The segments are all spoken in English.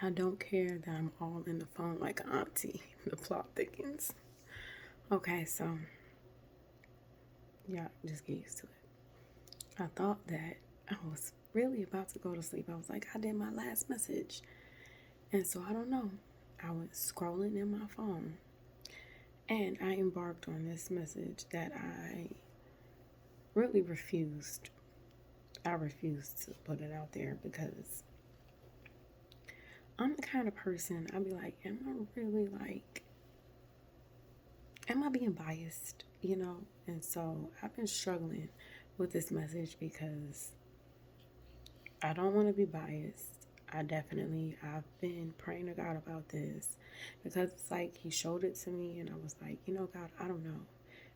I don't care that I'm all in the phone like an auntie. The plot thickens. Okay, so yeah, just get used to it. I thought that I was really about to go to sleep. I was like, I did my last message. And so I don't know. I was scrolling in my phone and I embarked on this message that I really refused. I refused to put it out there because I'm the kind of person I'd be like, am I really like, am I being biased? And so I've been struggling with this message because I don't want to be biased. I've been praying to God about this because it's like He showed it to me and I was like, God, I don't know.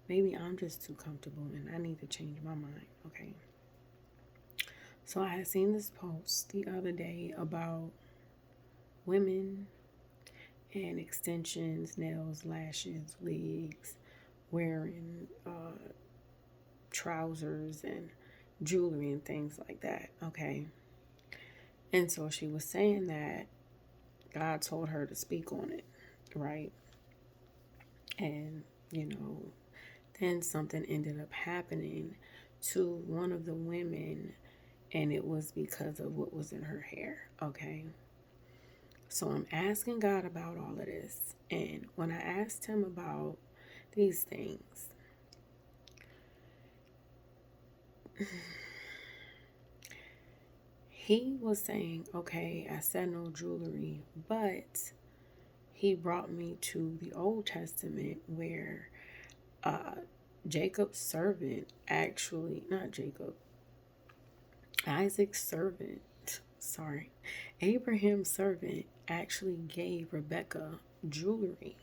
Maybe I'm just too comfortable and I need to change my mind. Okay. So I had seen this post the other day about women and extensions, nails, lashes, wigs, wearing trousers and jewelry and things like that. Okay. And so she was saying that God told her to speak on it, right? And, then something ended up happening to one of the women, and it was because of what was in her hair, okay? So I'm asking God about all of this. And when I asked Him about these things, He was saying, okay, I said no jewelry, but He brought me to the Old Testament where Jacob's servant actually, not Jacob, Isaac's servant, sorry, Abraham's servant actually gave Rebecca jewelry.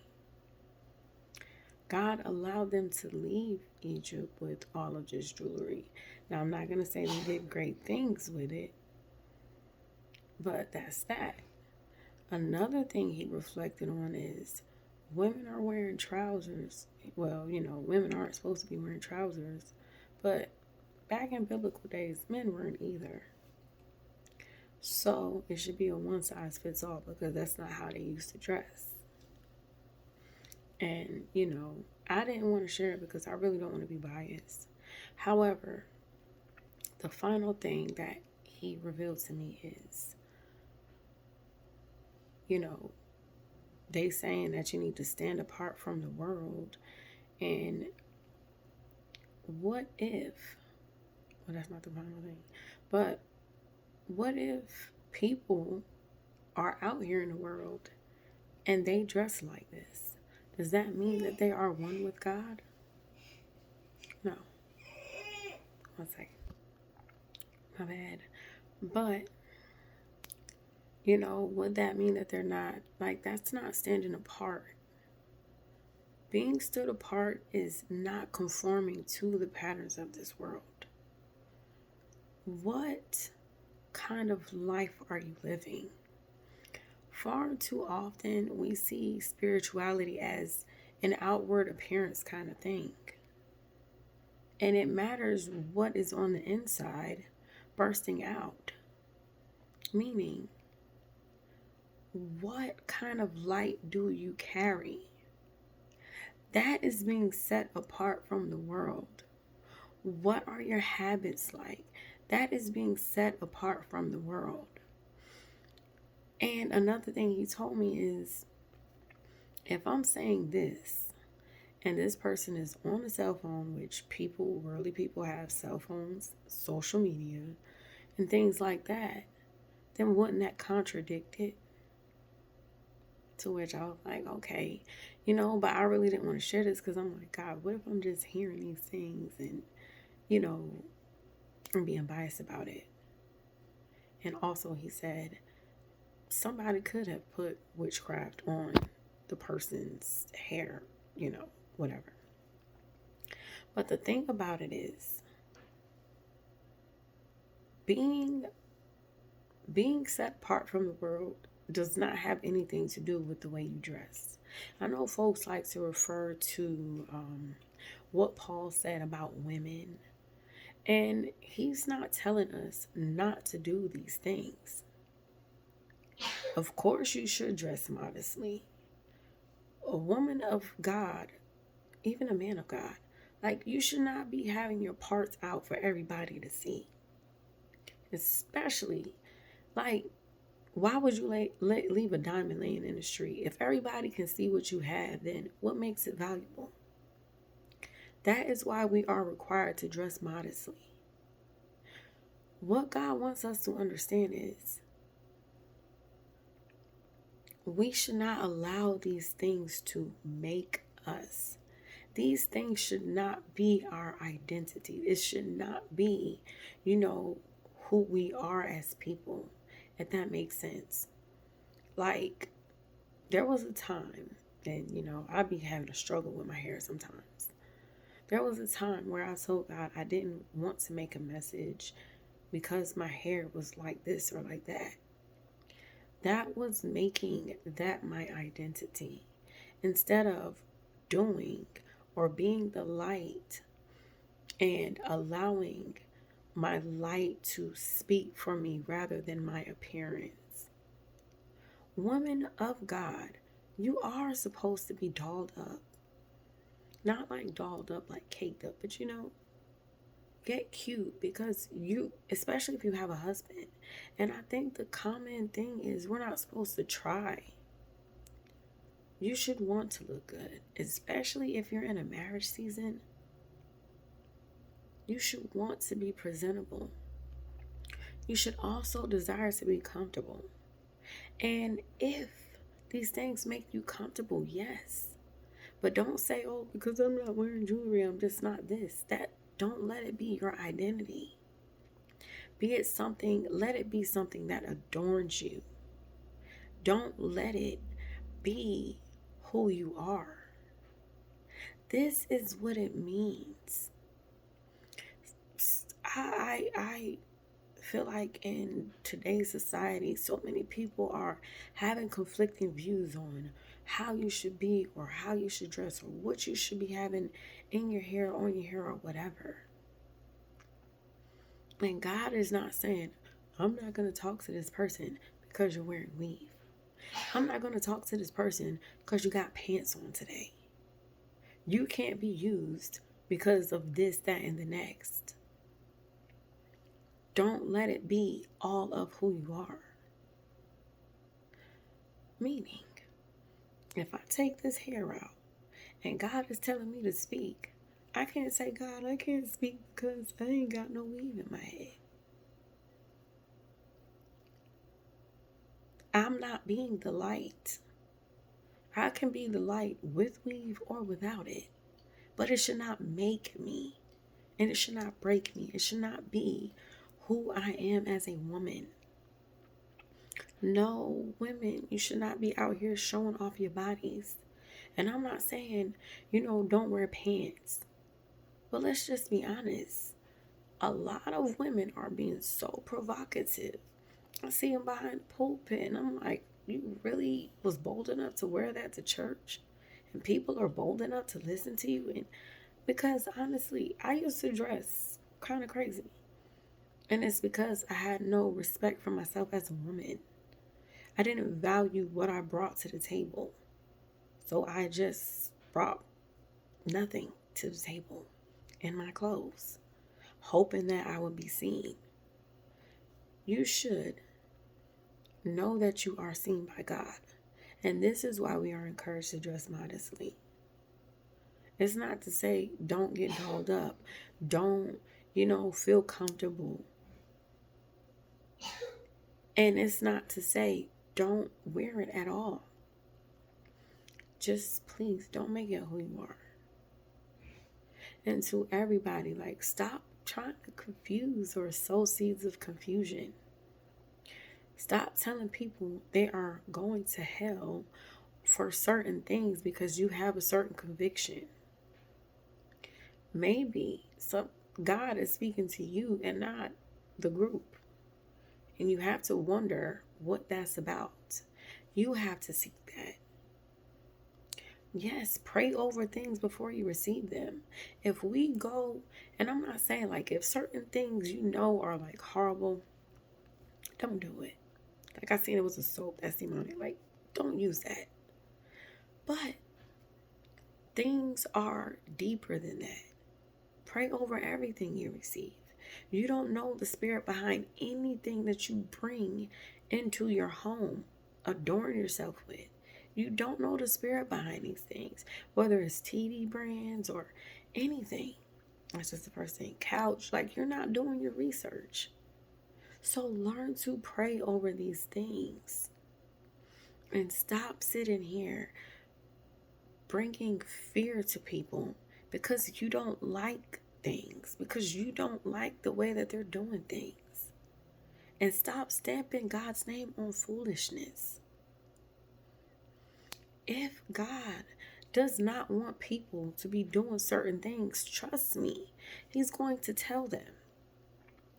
God allowed them to leave Egypt with all of this jewelry. Now, I'm not going to say they did great things with it, but that's that. Another thing He reflected on is women are wearing trousers. Well, women aren't supposed to be wearing trousers, but back in biblical days, men weren't either. So it should be a one size fits all because that's not how they used to dress. And, I didn't want to share it because I really don't want to be biased. However, the final thing that He revealed to me is, they saying that you need to stand apart from the world. And what if, well, that's not the final thing, but what if people are out here in the world and they dress like this? Does that mean that they are one with God? No. One second. My bad. But, would that mean that they're not, like, that's not standing apart. Being stood apart is not conforming to the patterns of this world. What kind of life are you living? Far too often we see spirituality as an outward appearance kind of thing. And it matters what is on the inside bursting out. Meaning, what kind of light do you carry? That is being set apart from the world. What are your habits like? That is being set apart from the world. And another thing He told me is, if I'm saying this, and this person is on a cell phone, which worldly people have cell phones, social media, and things like that, then wouldn't that contradict it? To which I was like, okay, but I really didn't want to share this because I'm like, God, what if I'm just hearing these things and, I'm being biased about it? And also He said, somebody could have put witchcraft on the person's hair, whatever. But the thing about it is, being set apart from the world does not have anything to do with the way you dress. I know folks like to refer to what Paul said about women, and he's not telling us not to do these things. Of course, you should dress modestly. A woman of God, even a man of God, like, you should not be having your parts out for everybody to see. Especially, like, why would you leave a diamond laying in the street? If everybody can see what you have, then what makes it valuable? That is why we are required to dress modestly. What God wants us to understand is we should not allow these things to make us. These things should not be our identity. It should not be, who we are as people, if that makes sense. Like, there was a time, and I'd be having a struggle with my hair sometimes. There was a time where I told God I didn't want to make a message because my hair was like this or like that. That was making that my identity. Instead of doing or being the light and allowing my light to speak for me rather than my appearance. Woman of God, you are supposed to be dolled up. Not like dolled up, like caked up, but get cute, because especially if you have a husband. And I think the common thing is we're not supposed to try. You should want to look good, especially if you're in a marriage season. You should want to be presentable. You should also desire to be comfortable. And if these things make you comfortable, yes. But don't say, oh, because I'm not wearing jewelry, I'm just not this. Don't let it be your identity. Let it be something that adorns you. Don't let it be who you are. This is what it means. I feel like in today's society, so many people are having conflicting views on how you should be or how you should dress or what you should be having in your hair, on your hair, or whatever. And God is not saying, I'm not going to talk to this person because you're wearing weave. I'm not going to talk to this person because you got pants on today. You can't be used because of this, that, and the next. Don't let it be all of who you are. Meaning, if I take this hair out and God is telling me to speak, I can't say, God, I can't speak because I ain't got no weave in my head. I'm not being the light. I can be the light with weave or without it, but it should not make me, and it should not break me. It should not be who I am as a woman. No, women, you should not be out here showing off your bodies. And I'm not saying, don't wear pants. But let's just be honest. A lot of women are being so provocative. I see them behind the pulpit and I'm like, you really was bold enough to wear that to church? And people are bold enough to listen to you? And because honestly, I used to dress kind of crazy. And it's because I had no respect for myself as a woman. I didn't value what I brought to the table. So I just brought nothing to the table in my clothes, hoping that I would be seen. You should know that you are seen by God. And this is why we are encouraged to dress modestly. It's not to say don't get dolled up. Don't, feel comfortable. And it's not to say don't wear it at all. Just please don't make it who you are. And to everybody, stop trying to confuse or sow seeds of confusion. Stop telling people they are going to hell for certain things because you have a certain conviction. Maybe God is speaking to you and not the group. And you have to wonder what that's about. You have to seek that. Yes, pray over things before you receive them. If we go, and I'm not saying if certain things are horrible, don't do it. Like I seen it was a soap that's demonic. Like, don't use that. But things are deeper than that. Pray over everything you receive. You don't know the spirit behind anything that you bring into your home, adorn yourself with. You don't know the spirit behind these things, whether it's TV brands or anything. That's just the first thing. Couch, like you're not doing your research. So learn to pray over these things and stop sitting here bringing fear to people because you don't like things, because you don't like the way that they're doing things. And stop stamping God's name on foolishness. If God does not want people to be doing certain things, trust me, He's going to tell them.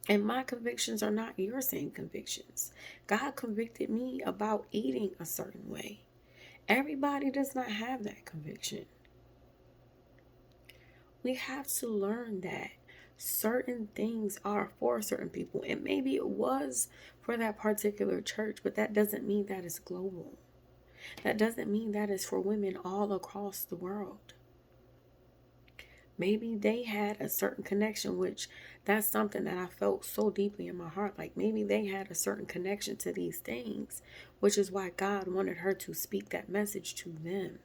And my convictions are not your same convictions. God convicted me about eating a certain way. Everybody does not have that conviction. We have to learn that certain things are for certain people. And maybe it was for that particular church, but that doesn't mean that it's global. That doesn't mean that it's for women all across the world. Maybe they had a certain connection, which that's something that I felt so deeply in my heart. Like maybe they had a certain connection to these things, which is why God wanted her to speak that message to them.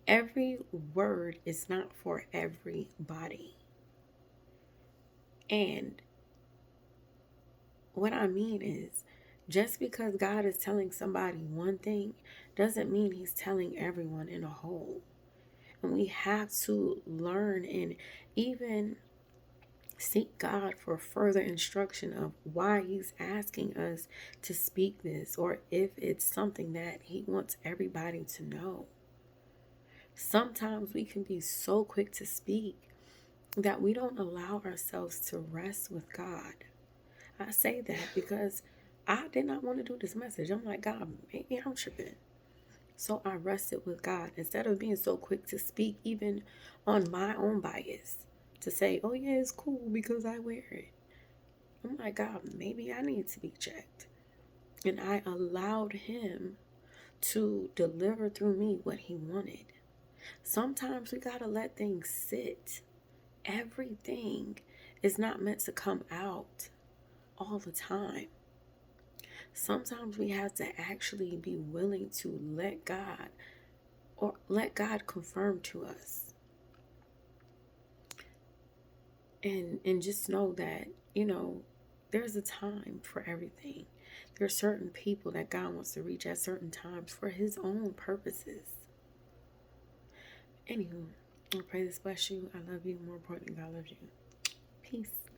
Every word is not for everybody. And what I mean is, just because God is telling somebody one thing doesn't mean He's telling everyone in a whole. And we have to learn and even seek God for further instruction of why He's asking us to speak this, or if it's something that He wants everybody to know. Sometimes we can be so quick to speak that we don't allow ourselves to rest with God. I say that because I did not want to do this message. I'm like, God, maybe I'm tripping. So I rested with God instead of being so quick to speak even on my own bias, to say, oh yeah, it's cool because I wear it. I'm like, God, maybe I need to be checked. And I allowed Him to deliver through me what He wanted. Sometimes we got to let things sit. Everything is not meant to come out all the time. Sometimes we have to actually be willing to let God confirm to us. And just know that, there's a time for everything. There are certain people that God wants to reach at certain times for His own purposes. Anywho, I pray this bless you. I love you. More importantly, God loves you. Peace.